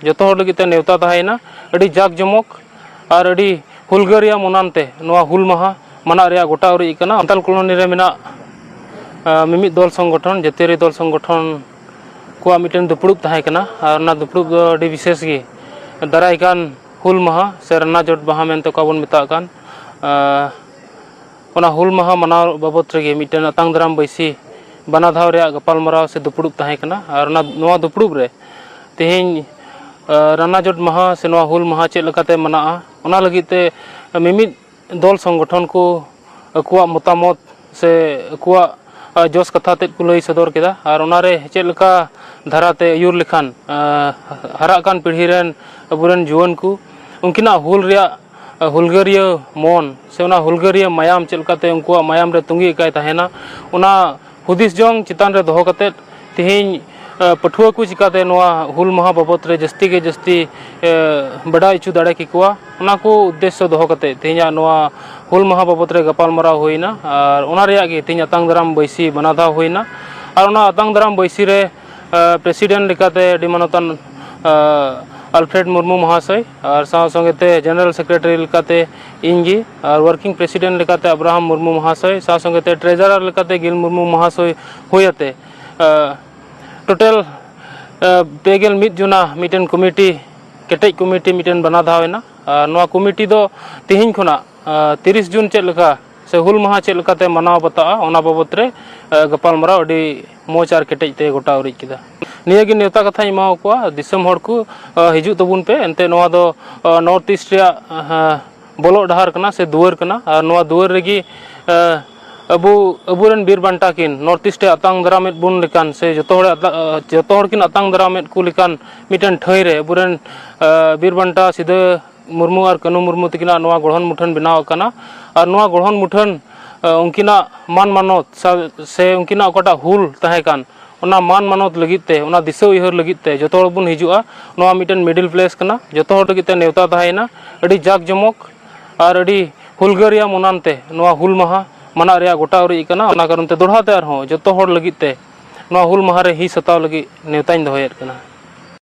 जोतो हर लगिते नेवता तहायना अड़ी जाक जमक और अड़ी हुलगरिया मनानते नोआ हुल माहा मना रेया गोटा उरी इकना सान्ताल कॉलोनी रे मेना मिमिद दल संगठन जातियारी दल संगठन को मिटन दुपुड़ुब तहाय कना और ना दुपुड़ुब दो अड़ी विशेष गे दाराय कान हुल माहा से रन्ना जोट बाहा मेनते को बन मेता कान ओना हुल माहा मनाव बाबत रेगे मिटन अतांग दाराम बैसी बना धाव रे गपाल मराव से दुपुड़ुब तहाय कना और नोआ दुपुड़ुब रे तेहें रन्ना जोट माहा से नोआ हुल माहा चेक लकाते मनाआ ओना लगिते मिमिद दल संगठन को अकुआ मतामत से अकुआ जोश कथा तेद को लई सदर केदा और ओनारे चेक लका धाराते यूर लेखान हरा कान पीढ़ी रेन अबुरेन जुआन को उनकिना हुल रिया हुलगरिया मन से ओना हुलगरिया मायाम चेक लकाते उनकुआ मायाम रे तुंगी इकाय तहेना ओना हुदिस जोंग चितान रे दोहो कते तेहें पठुआ को चिकाते नोआ हुल माहा बाबत रे जस्ती के जस्ती बड़ा इचू दाड़े किकुआ ओना को उद्देश्य दोहो कते तेहें नोआ हुल माहा बाबत रे गपाल मराव होइना और ओना रेया गे तेहें अतांग दाराम बैसी बनाधा होइना और ओना अतांग दाराम बैसी रे प्रेसिडेंट लेकाते अडी मानतान अल्फ्रेड मुर्मू महाशय और साव संगेते जनरल सेक्रेटरी लेकाते इंगी और वर्किंग प्रेसिडेंट लेकाते अब्राहम मुर्मू महाशय साव संगेते ट्रेजरर लेकाते गिल मुर्मू महाशय होयते टोटल पेगेल मिद जुना मिटन कमिटी केटेज कमिटी मिटन बना धावेना नोआ कमिटी दो तिहिं खुना 30 जून चेक लका से हुल माहा चेक लकाते मनाव बताआ ओना बाबत रे गपाल मराव अडी मोच और केटेज ते गोटा उरिज किदा निया गे नेवता कथा इमाव कोआ दिसम हर को हिजु तबुन पे एनते नोआ दो नॉर्थ ईस्ट रे बोलो डहार कना से दुआर कना और नोआ दुआर रेगी अबुरेन बीर बांटा किन नॉर्थ ईस्ट अतांग दारामेद बुन लेकान से जोतो हर किन अतांग दारामेद को लेकान मिटन ठई रे अबुरेन बीर बांटा सिदा मुर्मू और कनु मुर्मू तकिना नोआ गढ़न मुठन बनाव कना और नोआ गढ़न मुठन उनकिना मान मानत से उनकिना ओकाटा हुल तहाय कान ओना मान मानत लगिते ओना दिशा उयहर लगिते जोतो हर बुन हिजुआ नोआ मिटन मिडिल प्लेस कना जोतो हर लगिते नेवता तहायना अड़ी जाक जमक और अड़ी हुलगरिया मनानते नोआ हुल माहा मना रेया गोटा उरी इकना ओना कारण ते दोढ़ाते आरहों जोतो हर लगिते नोआ हुल माहा रे ही सताव लगी नेवताइन दोहयेद कना।